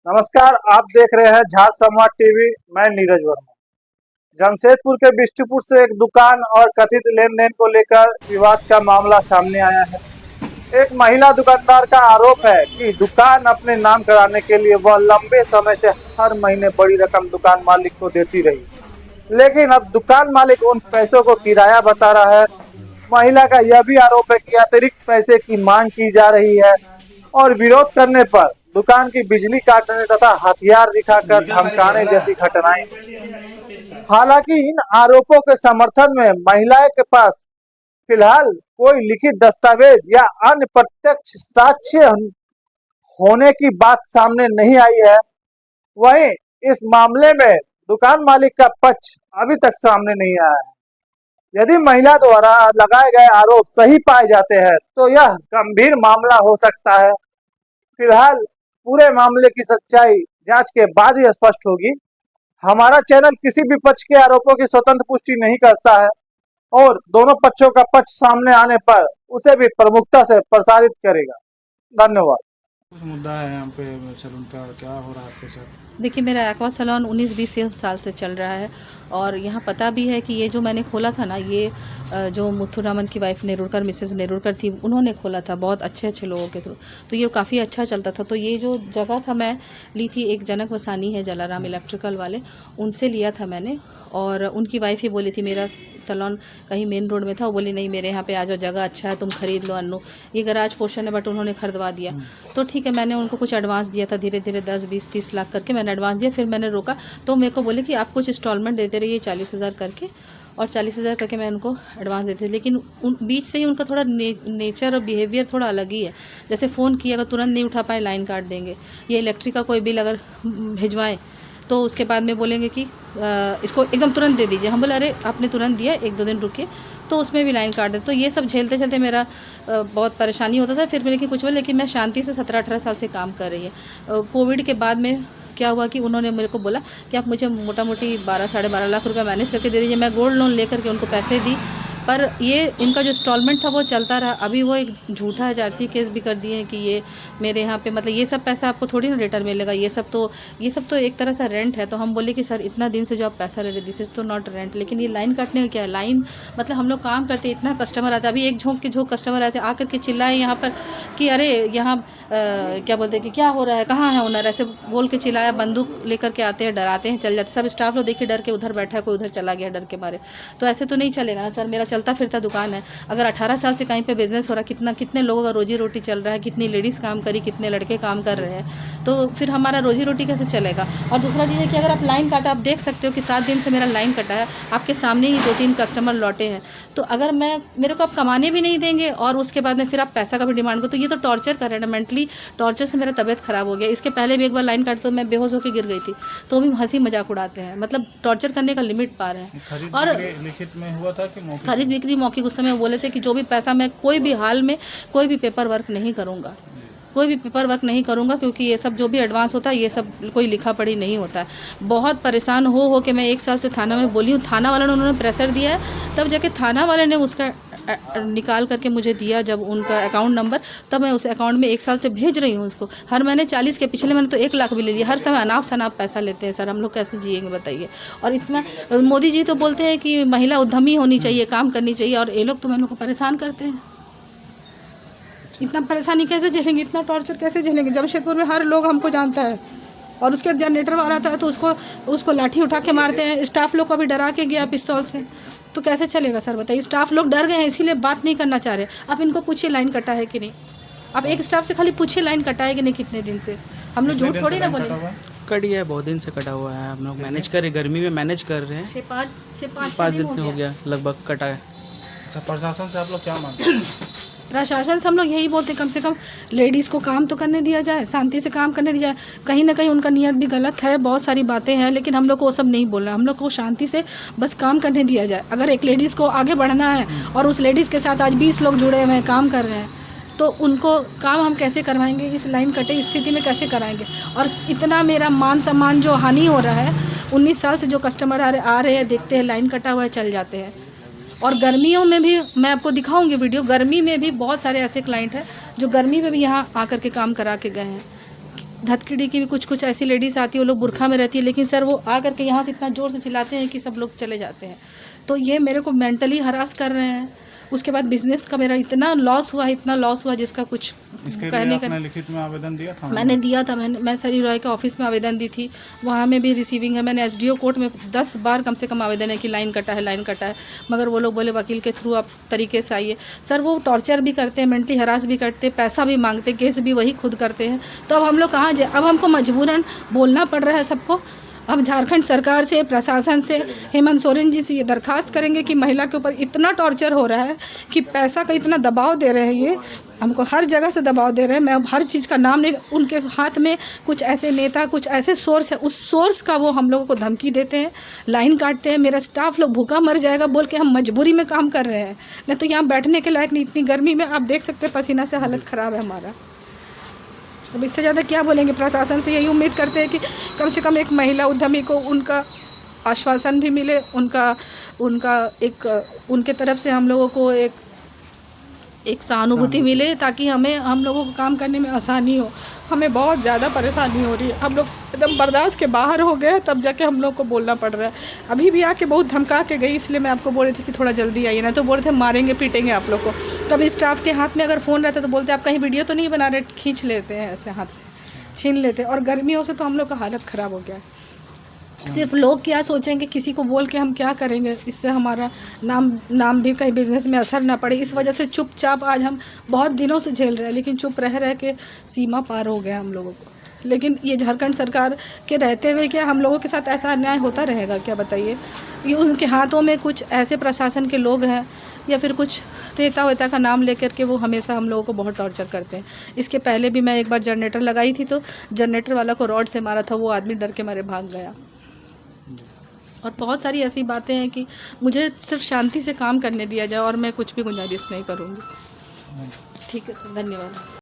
नमस्कार, आप देख रहे हैं झार संवाद टीवी। मैं नीरज वर्मा। जमशेदपुर के बिष्टुपुर से एक दुकान और कथित लेन देन को लेकर विवाद का मामला सामने आया है। एक महिला दुकानदार का आरोप है कि दुकान अपने नाम कराने के लिए वह लंबे समय से हर महीने बड़ी रकम दुकान मालिक को देती रही, लेकिन अब दुकान मालिक उन पैसों को किराया बता रहा है। महिला का यह भी आरोप है कि अतिरिक्त पैसे की मांग की जा रही है और विरोध करने पर दुकान की बिजली काटने तथा हथियार दिखाकर धमकाने जैसी घटनाएं। हालांकि इन आरोपों के समर्थन में महिला के पास फिलहाल कोई लिखित दस्तावेज या अन्य प्रत्यक्ष साक्ष्य होने की बात सामने नहीं आई है। वहीं इस मामले में दुकान मालिक का पक्ष अभी तक सामने नहीं आया है। यदि महिला द्वारा लगाए गए आरोप सही पाए जाते हैं तो यह गंभीर मामला हो सकता है। फिलहाल पूरे मामले की सच्चाई जांच के बाद ही स्पष्ट होगी। हमारा चैनल किसी भी पक्ष के आरोपों की स्वतंत्र पुष्टि नहीं करता है और दोनों पक्षों का पक्ष सामने आने पर उसे भी प्रमुखता से प्रसारित करेगा। धन्यवाद। कुछ मुद्दा है यहाँ पे सैलून का, क्या हो रहा है आपके साथ? देखिए, मेरा एक्वा सैलून 19-20 साल से चल रहा है और यहाँ पता भी है कि ये जो मैंने खोला था ना, ये जो मुथुरामन की वाइफ नेरुरकर, मिसेस नेरुरकर थी, उन्होंने खोला था बहुत अच्छे लोगों के थ्रू। तो ये काफ़ी अच्छा चलता था। तो ये जो जगह था मैं ली थी, एक जनक वसानी है जलाराम इलेक्ट्रिकल वाले, उनसे लिया था मैंने। और उनकी वाइफ ही बोली थी, मेरा सैलून कहीं मेन रोड में था, वो बोली नहीं मेरे यहाँ पे आ जाओ, जगह अच्छा है, तुम खरीद लो अन्नू। ये गराज पोर्शन है बट उन्होंने खरीदवा दिया। तो ठीक है, मैंने उनको कुछ एडवांस दिया था, धीरे धीरे 10-20-30 लाख करके मैंने एडवांस दिया। फिर मैंने रोका तो मेरे को बोले कि आप कुछ इंस्टॉलमेंट देते रहिए 40,000 करके, और 40,000 करके मैं उनको एडवांस देती थी। लेकिन उन बीच से ही उनका थोड़ा नेचर और बिहेवियर थोड़ा अलग ही है। जैसे फ़ोन किया, अगर तुरंत नहीं उठा पाए लाइन काट देंगे। ये इलेक्ट्रिक का कोई बिल अगर भिजवाएँ तो उसके बाद में बोलेंगे कि इसको एकदम तुरंत दे दीजिए। हम बोले अरे आपने तुरंत दिया, 1-2 दिन रुकिए, तो उसमें भी लाइन काट दे। तो ये सब झेलते झेलते मेरा बहुत परेशानी होता था। फिर मैं लेकिन कुछ बोले, लेकिन मैं शांति से 17-18 साल से काम कर रही है। कोविड के बाद में क्या हुआ कि उन्होंने मेरे को बोला कि आप मुझे मोटा मोटी 12-12.5 लाख रुपए मैनेज करके दे दीजिए। मैं गोल्ड लोन लेकर के उनको पैसे दी, पर ये इनका जो इंस्टॉलमेंट था वो चलता रहा। अभी वो एक झूठा HRC केस भी कर दिए हैं कि ये मेरे यहाँ पे मतलब ये सब पैसा आपको थोड़ी ना रिटर्न मिलेगा, ये सब तो एक तरह से रेंट है। तो हम बोले कि सर इतना दिन से जो आप पैसा ले रहे, दिस इज़ तो नॉट रेंट। लेकिन ये लाइन काटने का क्या है? लाइन मतलब हम लोग काम करते, इतना कस्टमर आता है। अभी एक झोंक कस्टमर आते आकर के चिल्लाए यहाँ पर कि अरे यहाँ क्या बोलते हैं कि क्या हो रहा है, कहाँ है ओनर, ऐसे बोल के चिल्लाया। बंदूक लेकर के आते हैं, डराते हैं, चल जाते। सब स्टाफ लोग देखिए डर के उधर बैठा है, कोई उधर चला गया डर के मारे। तो ऐसे तो नहीं चलेगा ना सर, मेरा चलता फिरता दुकान है। अगर 18 साल से कहीं पे बिजनेस हो रहा है, कितने लोगों का रोजी रोटी चल रहा है, कितनी लेडीज़ काम करी, कितने लड़के काम कर रहे हैं, तो फिर हमारा रोजी रोटी कैसे चलेगा? और दूसरा चीज़ है कि अगर आप लाइन काटा, आप देख सकते हो कि 7 दिन से मेरा लाइन कटा है, आपके सामने ही 2-3 कस्टमर लौटे हैं। तो अगर मेरे को आप कमाने भी नहीं देंगे और उसके बाद में फिर आप पैसा का भी डिमांड करो, तो ये तो टॉर्चर कर रहे हैं। मेंटली टॉर्चर से मेरा तबीयत ख़राब हो गया। इसके पहले भी एक बार लाइन काट तो मैं बेहोश होकर गिर गई थी, तो भी हंसी मजाक उड़ाते हैं। मतलब टॉर्चर करने का लिमिट पार है। और लिखित में हुआ था कि खरीद बिक्री मौखिक उस समय बोले थे कि जो भी पैसा मैं कोई भी हाल में कोई भी पेपर वर्क नहीं करूँगा, कोई भी पेपर वर्क नहीं करूँगा, क्योंकि ये सब जो भी एडवांस होता है ये सब कोई लिखा पढ़ी नहीं होता है। बहुत परेशान हो के मैं 1 साल से थाना में बोली हूँ। थाना वालों ने उन्होंने प्रेशर दिया है, तब जाके थाना वाले ने उसका निकाल करके मुझे दिया, जब उनका अकाउंट नंबर, तब मैं उस अकाउंट में 1 साल से भेज रही हूँ उसको। हर महीने 40 के, पिछले महीने तो 1 लाख भी ले लिया। हर समय अनाप शनाप पैसा लेते हैं सर, हम लोग कैसे जिएंगे बताइए? और इतना मोदी जी तो बोलते हैं कि महिला उद्यमी होनी चाहिए, काम करनी चाहिए, और ये लोग तो मैं लोग को परेशान करते हैं। इतना परेशानी कैसे झेलेंगे, इतना टॉर्चर कैसे झेलेंगे? जमशेदपुर में हर लोग हमको जानता है, और उसके जनरेटर वाला आता है तो उसको लाठी उठा के मारते हैं। स्टाफ लोग को भी डरा के गया पिस्तौल से, तो कैसे चलेगा सर बताइए? स्टाफ लोग डर गए हैं, इसीलिए बात नहीं करना चाह रहे। आप इनको पूछिए लाइन कटा है कि नहीं, आप एक स्टाफ से खाली पूछिए लाइन कटा है कि नहीं, कितने दिन से। हम लोग झूठ थोड़ी ना बोलेंगे। कट गया है, बहुत दिन से कटा हुआ है। हम लोग मैनेज कर रहे, गर्मी में मैनेज कर रहे हैं। 5 दिन हो गया लगभग कटा है। अच्छा, प्रशासन से आप लोग क्या मांगते हैं? प्रशासन से हम लोग यही बोलते, कम से कम लेडीज़ को काम तो करने दिया जाए, शांति से काम करने दिया जाए। कहीं ना कहीं उनका नियत भी गलत है, बहुत सारी बातें हैं, लेकिन हम लोग को वो सब नहीं बोलना। हम लोग को शांति से बस काम करने दिया जाए। अगर एक लेडीज़ को आगे बढ़ना है और उस लेडीज़ के साथ आज 20 लोग जुड़े हुए हैं, काम कर रहे हैं, तो उनको काम हम कैसे करवाएंगे? इस लाइन कटे स्थिति में कैसे कराएंगे? और इतना मेरा मान सम्मान जो हानि हो रहा है, 19 साल से जो कस्टमर आ रहे हैं, देखते हैं लाइन कटा हुआ है, चल जाते हैं। और गर्मियों में भी मैं आपको दिखाऊंगी वीडियो, गर्मी में भी बहुत सारे ऐसे क्लाइंट हैं जो गर्मी में भी यहाँ आकर के काम करा के गए हैं। धतकिड़ी की भी कुछ ऐसी लेडीज़ आती है, वो लोग बुरखा में रहती है, लेकिन सर वो आ करके यहाँ से इतना ज़ोर से चिल्लाते हैं कि सब लोग चले जाते हैं। तो ये मेरे को मेंटली हरास कर रहे हैं। उसके बाद बिज़नेस का मेरा इतना लॉस हुआ जिसका कुछ इसके कहने लिए का। आपने लिखित में आवेदन दिया था? मैंने दिया था, मैं सनी रॉय के ऑफिस में आवेदन दी थी, वहाँ में भी रिसीविंग है। मैंने एसडीओ कोर्ट में 10 बार कम से कम आवेदन है कि लाइन कटा है, मगर वो लोग बोले वकील के थ्रू आप तरीके से आइए। सर वो टॉर्चर भी करते हैं, मेंटली हरास भी करते हैं, पैसा भी मांगते, केस भी वही खुद करते हैं। तो अब हम लोग कहाँ जाए? अब हमको मजबूरन बोलना पड़ रहा है सबको। हम झारखंड सरकार से, प्रशासन से, हेमंत सोरेन जी से ये दरखास्त करेंगे कि महिला के ऊपर इतना टॉर्चर हो रहा है कि पैसा का इतना दबाव दे रहे हैं, ये हमको हर जगह से दबाव दे रहे हैं। मैं अब हर चीज़ का नाम नहीं, उनके हाथ में कुछ ऐसे नेता, कुछ ऐसे सोर्स है, उस सोर्स का वो हम लोगों को धमकी देते हैं, लाइन काटते हैं। मेरा स्टाफ लोग भूखा मर जाएगा बोल के हम मजबूरी में काम कर रहे हैं, नहीं तो यहाँ बैठने के लायक नहीं। इतनी गर्मी में आप देख सकते हैं, पसीना से हालत ख़राब है हमारा। अब इससे ज़्यादा क्या बोलेंगे? प्रशासन से यही उम्मीद करते हैं कि कम से कम एक महिला उद्यमी को उनका आश्वासन भी मिले, उनका एक उनके तरफ से हम लोगों को एक सहानुभूति मिले, ताकि हम लोगों को काम करने में आसानी हो। हमें बहुत ज़्यादा परेशानी हो रही है, हम लोग एकदम बर्दाश्त के बाहर हो गए, तब जाके हम लोग को बोलना पड़ रहा है। अभी भी आके बहुत धमका के गई, इसलिए मैं आपको बोल रही थी कि थोड़ा जल्दी आइए, ना तो बोल रहे थे मारेंगे पीटेंगे आप लोग को। कभी स्टाफ के हाथ में अगर फ़ोन रहता तो बोलते आप कहीं वीडियो तो नहीं बना रहे, खींच लेते हैं ऐसे हाथ से, छीन लेते। और गर्मियों से तो हम लोग का हालत ख़राब हो गया है। सिर्फ लोग क्या सोचेंगे, किसी को बोल के हम क्या करेंगे? इससे हमारा नाम भी कहीं बिजनेस में असर ना पड़े, इस वजह से चुपचाप आज हम बहुत दिनों से झेल रहे हैं, लेकिन चुप रह के सीमा पार हो गया हम लोगों को। लेकिन ये झारखंड सरकार के रहते हुए क्या हम लोगों के साथ ऐसा अन्याय होता रहेगा क्या? बताइए। ये उनके हाथों में कुछ ऐसे प्रशासन के लोग हैं या फिर कुछ नेता वेता का नाम लेकर के वो हमेशा हम लोगों को बहुत टॉर्चर करते हैं। इसके पहले भी मैं एक बार जनरेटर लगाई थी, तो जनरेटर वाला को रॉड से मारा था, वो आदमी डर के मारे भाग गया। और बहुत सारी ऐसी बातें हैं कि मुझे सिर्फ शांति से काम करने दिया जाए और मैं कुछ भी गुजारिश नहीं करूँगी। ठीक है सर, धन्यवाद।